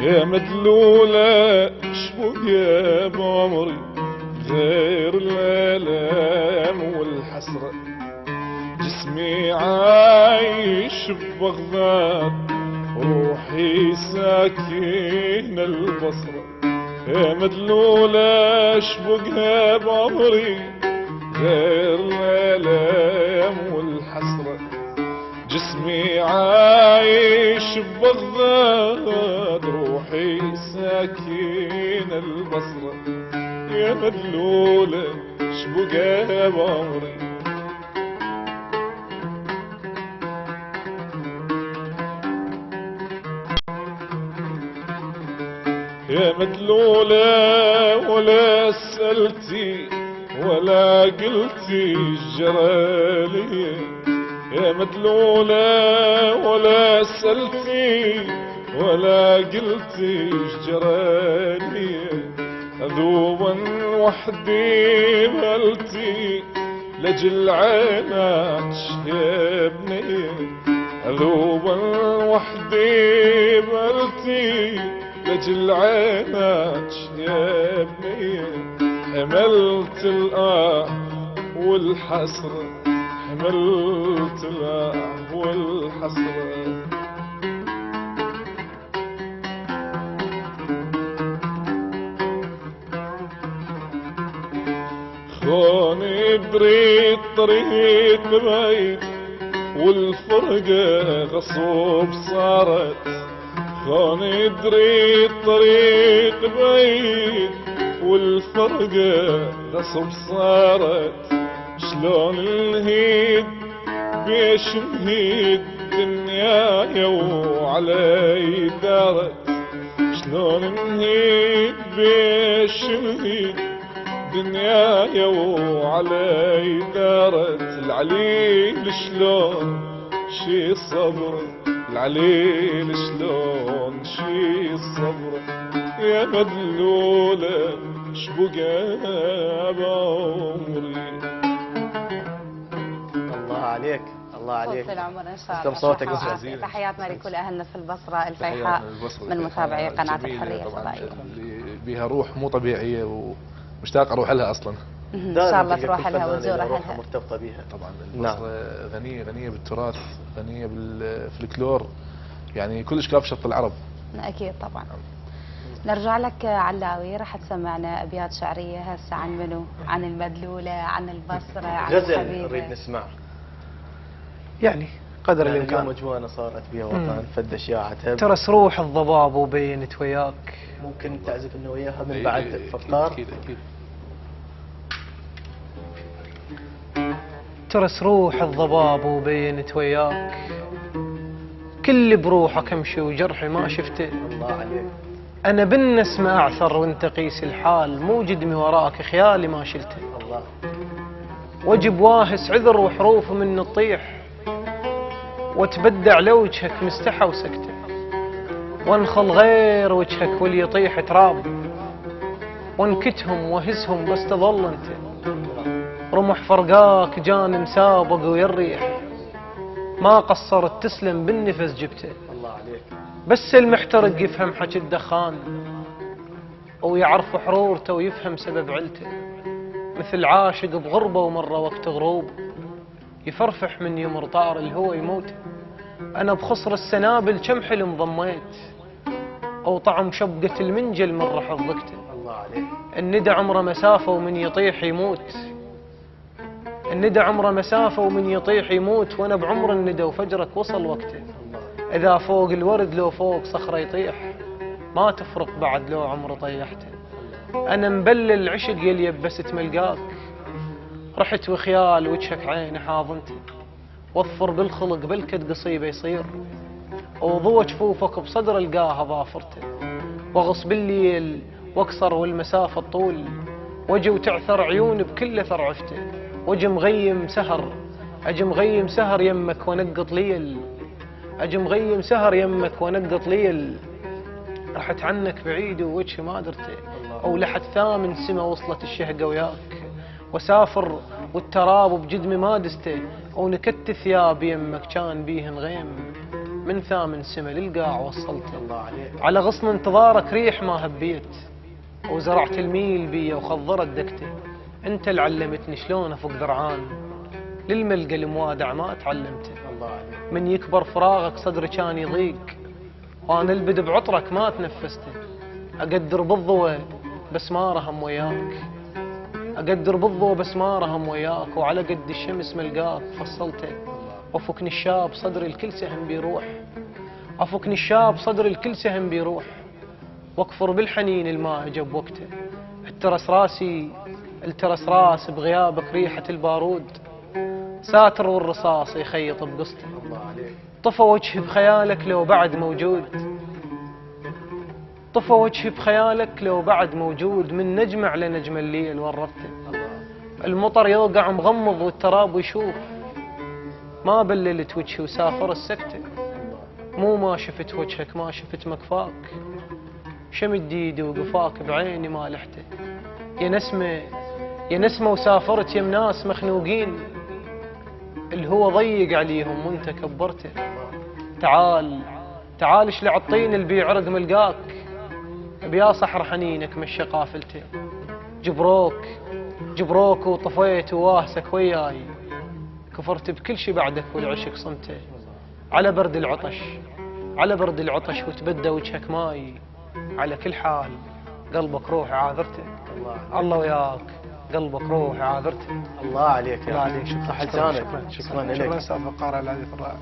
يا مدلولة شبقى بعمري غير الآلام والحسرة، جسمي عايش ببغداد روحي ساكن البصرة. يا مدلولة شبقى بعمري غير الآلام والحسرة، جسمي عايش ببغداد روحي ساكن البصرة. يا مدلولة شبقى بعمري. يا مدلولة ولا سألتي ولا قلتي الجرالية، يا مدلولة ولا سألتي ولا قلتي جرالي، أذوبا وحدي بلتي لجل عينك يا بني، أذوبا وحدي بلتي لجل عينك يا بني، حملت الآه والحسرة، حملت الآه والحسرة. خوني بريد طريق بعيد والفرقة غصوب صارت، خوني دريد طريق بعيد والفرقة غصب صارت، شلون الهيد بيش نهيد دنياي وعلي دارت، شلون نهيد بيش نهيد دنياي وعلي دارت، العليل شلون شي صبر، العليل شلون شي صبر، يا مدلولة شبقى بعمري. الله عليك، الله عليك. طول العمر ان شاء تم الله. صوتك صحة أستاذ. وعافية. تحياتنا لكل اهلنا في البصره الفيحاء من متابعي قناه الحريه الفضائيه. اللي بيها روح مو طبيعيه ومشتاق اروح لها اصلا. ان شاء الله تروح لها وتزور روحها اهلها. مرتبطة بها. طبعا نعم. البصره غنيه بالتراث، غنيه بالفلكلور، يعني كل اشكال شط العرب. اكيد طبعا. نرجع لك علاوي، راح تسمعنا ابيات شعريه هسه عن منو؟ عن المدلوله، عن البصره، عن غزل الحبيبه. نريد نسمع. يعني قدر يعني الامكان. اليوم اجواءنا صارت بها وطن فد اشياعتها. ترس روح الضباب وبينت وياك. ممكن تعزف لنا وياها من بعد فقار؟ اكيد اكيد. ترس روح الضباب وبينت وياك، كل بروحك امشي وجرحي ما شفته. الله عليك. انا بالنسمة اعثر وانت قيس الحال، مو جدمي وراك خيالي ما شلته. الله. وجب واهس عذر وحروف من تطيح، وتبدع لوجهك مستحى وسكته، وانخل غير وجهك واللي يطيح تراب، وانكتهم وهزهم بس تظل انت. رمح فرقاك جان مسابق ويريح، ما قصرت تسلم بالنفس جبته. الله عليك. بس المحترق يفهم حكي الدخان، ويعرف حرورته ويفهم سبب علته. مثل عاشق بغربة ومرة وقت غروب، يفرفح من يمر طار الهوى يموت. أنا بخصر السنابل كم حلم ضميت، أو طعم شبقة المنجل من رح ضقته. الله عليك. الندى عمره مسافة ومن يطيح يموت، الندى عمره مسافة ومن يطيح يموت. وأنا بعمر الندى وفجرك وصل وقته. إذا فوق الورد لو فوق صخرة يطيح، ما تفرق بعد لو عمر طيحته. أنا مبلل عشق يلي يبست ملقاك، رحت وخيال وجهك عيني حاضنتي. واظفر بالخلق بالكد قصيبة يصير، وضوى جفوفك بصدر القاها ظافرته. واغص بالليل واكسر والمسافة الطول، وجي وتعثر عيوني بكل اثر عفته. وجي مغيم سهر، اجي مغيم سهر يمك ونقط ليل، اجي مغيم سهر يمك ونقط ليل. رحت عنك بعيد ووجهي ما درته، او لحد ثامن سما وصلت الشهقة وياك. وسافر والتراب بجدمي ما دسته، ونكت ثياب يمك كان بيهن غيم. من ثامن سما للقاع وصلته. الله عليك. على غصن انتظارك ريح ما هبيت، وزرعت الميل بي وخضرت دكته. انت اللي علمتني شلون افك ذرعان، للملقى الموادع ما تعلمته. الله عليك. من يكبر فراغك صدري كان يضيق، وانا البد بعطرك ما تنفسته. اقدر بالضوء بس ما رهم وياك، اقدر بالضوء بس ما رهم وياك. وعلى قد الشمس ملقاك فصلته. افكني الشاب صدري الكل سهم بيروح، افكني الشاب صدري الكل سهم بيروح. واكفر بالحنين الماء جب وقته. الترس راس بغيابك ريحة البارود، ساتر والرصاص يخيط بقصته. الله عليك. طفى وجهي بخيالك لو بعد موجود، طفى وجهي بخيالك لو بعد موجود. من نجم على نجم الليل وربته. المطر يوقع مغمض والتراب يشوف، ما بللت وجهي وسافر السكته. مو ما شفت وجهك ما شفت مكفاك، شمد ايدي وقفاك بعيني ما لحته. يا نسمة وسافرت يم ناس مخنوقين، الهوى ضيق عليهم وانت كبرته. تعال اشلع الطين اللي بيعرق ملقاك، بيا صحر حنينك مشى قافلته. جبروك وطفيت وواهسك وياي، كفرت بكل شي بعدك والعشق صمته. على برد العطش وتبدى وجهك ماي. على كل حال قلبك روح عاذرته. الله وياك قلبك روح عاذرته. الله عليك يا الله عليك. شكرا شكرا لك. شكرا استاذ فقار على العزف الرائع.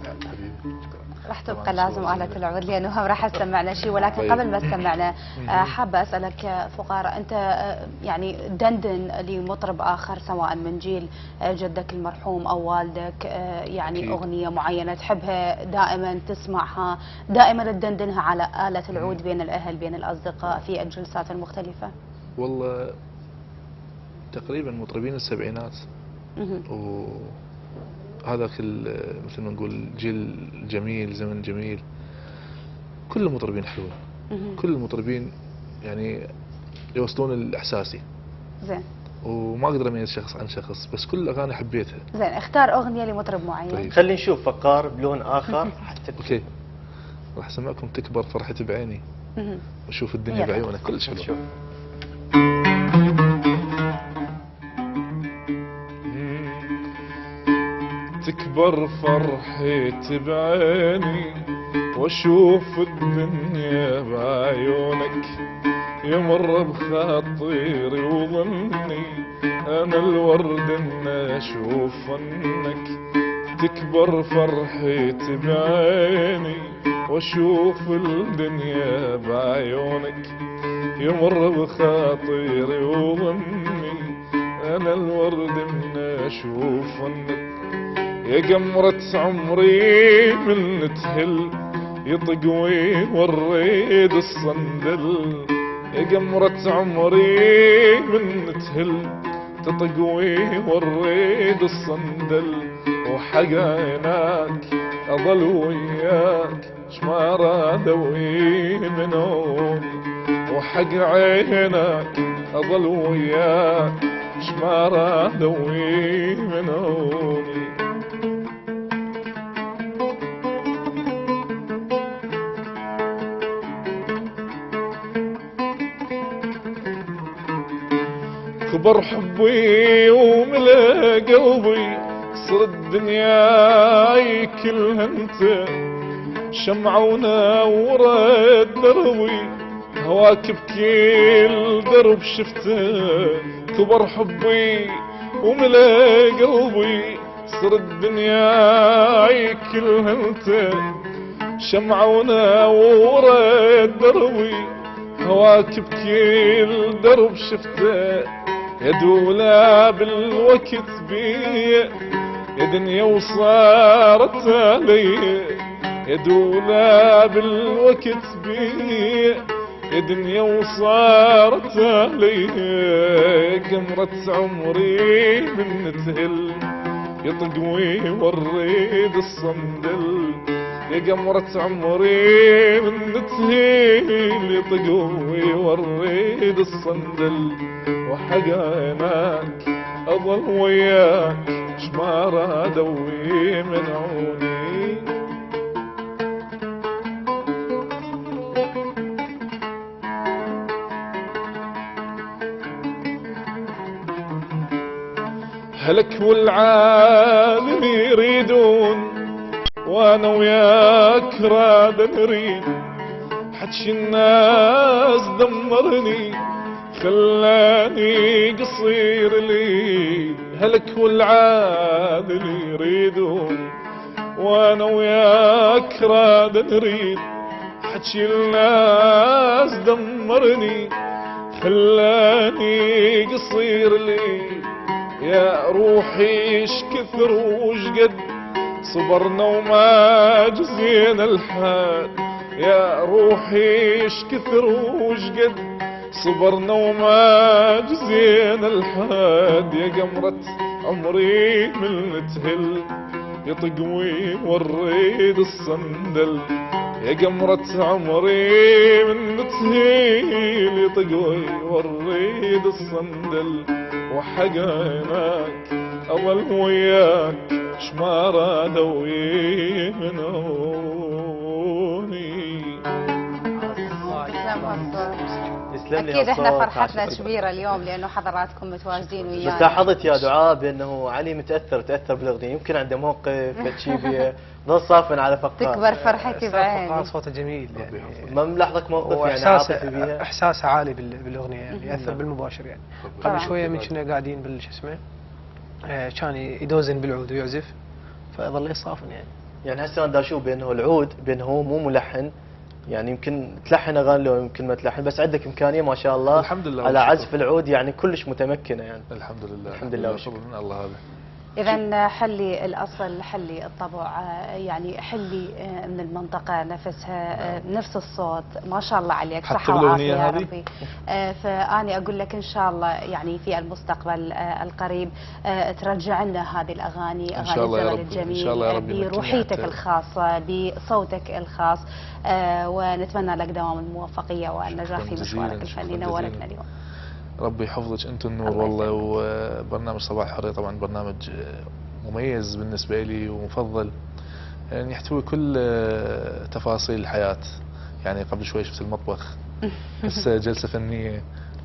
راح تبقى لازم آلة العود لأنه راح تسمعنا شيء، ولكن قبل ما تسمعنا حابة أسألك فقار، أنت يعني دندن لمطرب آخر سواء من جيل جدك المرحوم أو والدك، يعني أغنية معينة تحبها دائما تسمعها، دائما تدندنها على آلة العود بين الأهل بين الأصدقاء في الجلسات المختلفة؟ والله تقريبا مطربين السبعينات هذاك مثل ما نقول جيل جميل، زمن جميل. كل المطربين حلوين، كل المطربين يعني يوصلون الاحساسي. زين. وما اقدر اميز شخص عن شخص، بس كل الاغاني حبيتها. زين، اختار اغنيه لمطرب معين. طيب. خلينا نشوف فقار بلون اخر حتى. اوكي، راح اسمعكم تكبر فرحتي بعيني واشوف الدنيا بعيونك كل شيء. شوف. تكبر فرحتي بعيني واشوف الدنيا بعيونك، يمر بخاطري وظني انا الورد ان اشوف عنك. تكبر فرحتي بعيني واشوف الدنيا بعيونك، يمر بخاطري وظني انا الورد من اشوف ظنك. يا قمرة عمري من تهل يطقوي والريد الصندل، يا قمرة عمري من تهل تطقوي والريد الصندل. وحق عيناك اظل وياك شمارة ذوي من عوني، وحق عيناك اظل وياك شمارة ذوي من عوني. كبر حبي وملا قلبي صار الدنيا كلها انت، شمعة ونورت دربي هواك بكل درب شفته. كبر حبي وملا قلبي صار الدنيا كلها انت، شمعة ونورت دربي هواك بكل درب شفته. يا دولا بالوقت بي يا دنيا وصارت علي، يا دولا بالوقت بي يا دنيا وصارت علي. قمرة عمري من تهل يطقوي والريد الصندل، يا قمرة عمري من تهيل يطقوي والريد الصندل. وحق عيناك اظل وياك شمارة دوي من عوني. هلك والعالم يريدون وانا وياك راد نريد، حكي الناس دمرني خلاني قصير لي. هلك والعادل يريدون وانا وياك راد نريد، حكي الناس دمرني خلاني قصير لي. يا روحي ايش كثر وش قد صبرنا وما جزينا الحال، يا روحي ايش كثر وش قد صبرنا وما جزينا الحاد. يا قمرة عمري من تهل يطقوي والريد الصندل، يا قمرة عمري من تهيل يطقوي والريد الصندل. وحق عيناك اظل وياك شمارة ذوي من عوني. أكيد احنا فرحتنا كبيرة اليوم لأنه حضراتكم متواجدين ويانا. بس لاحظت يا دعاء بأنه علي تأثر بالأغنية، يمكن عنده موقف فتشي ظل صافن على فقرات. تكبر فرحتي بعيني. صوته جميل يعني. ما ملاحظك موقف يعني عاطفي بيها؟ إحساسه عالي بالأغنية يعني يأثر بالمباشر يعني. قبل شوية من كنا قاعدين شو اسمه كان يدوزن بالعود ويعزف فظل يصافن يعني. يعني هسه انا اشوف بانه العود بانه هو مو ملحن، يعني يمكن تلحن اغاني لو يمكن ما تلحن، بس عندك امكانيه ما شاء الله الحمد لله على عزف العود يعني كلش متمكنه يعني. الحمد لله الحمد لله والشكر من الله. هذا إذا حلي الأصل، حلي الطبع، يعني حلي من المنطقة نفسها، نفس الصوت، ما شاء الله عليك، صحة وعافية يا ربي. فأنا أقول لك إن شاء الله يعني في المستقبل القريب ترجع لنا هذه الأغاني، أغاني الزمن الجميل بروحيتك الخاصة بصوتك الخاص، ونتمنى لك دوام الموفقية والنجاح في مشوارك الفني. نورتنا اليوم. ربي يحفظك انت النور والله. وبرنامج صباح الحرية طبعا برنامج مميز بالنسبة لي ومفضل، يعني يحتوي كل تفاصيل الحياة. يعني قبل شوي شفت المطبخ هسه جلسة فنية،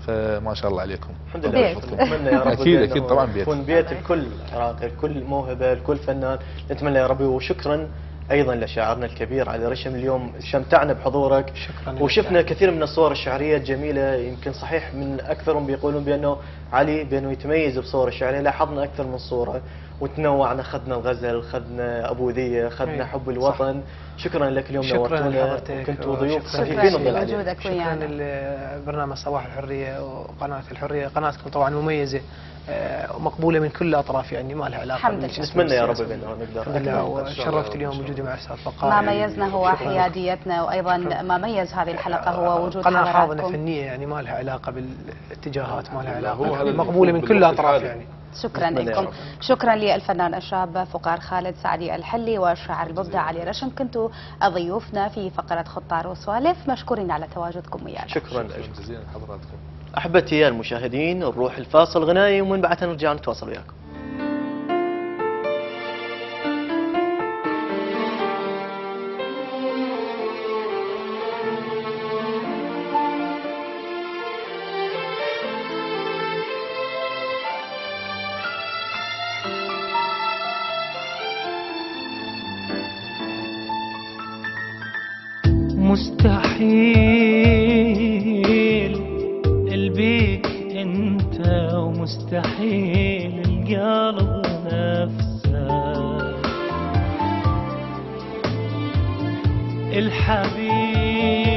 فما شاء الله عليكم. الحمد لله. نتمنى يا رب اكيد طبعا بيت يكون بيت الكل عراقي، الكل موهبة، الكل فنان. نتمنى يا ربي. وشكرا ايضا لشاعرنا الكبير علي رشم، اليوم شمتعنا بحضورك. شكرا. وشفنا كثير من الصور الشعريه الجميله، يمكن صحيح من اكثرهم بيقولون بانه علي بانه يتميز بصوره الشعريه، لاحظنا اكثر من صوره وتنوعنا، اخذنا الغزل، اخذنا ابو ذيه، اخذنا حب الوطن. شكرا لك اليوم، نورتونا وكنتوا ضيوف خفيفين الظل علينا. شكرا لبرنامج صباح الحريه وقناه الحريه، قناتكم طبعا مميزه ومقبوله من كل الاطراف، يعني ما لها علاقه. نتمنى يا رب بانه نقدر. وشرفت اليوم وجودي مع الاستاذ فقار. ما ميزنا هو حياديتنا، وايضا ما ميز هذه الحلقه هو وجود قناه حضراتكم. حاضنه فنيه، يعني ما لها علاقه بالاتجاهات، ما لها علاقه، مقبوله من كل الاطراف يعني. شكرا لكم. شكرا للفنان الشاب فقار خالد سعدي الحلي والشاعر المبدع علي رشم، كنتوا ضيوفنا في فقرة خطار وسوالف، مشكورين على تواجدكم ويانا. شكرا جزيلا لحضراتكم. احبتي المشاهدين، نروح الفاصل غنائي ومن بعدها نرجع نتواصل وياكم. مستحيل البيك انت، ومستحيل القلب نفسه، الحبيب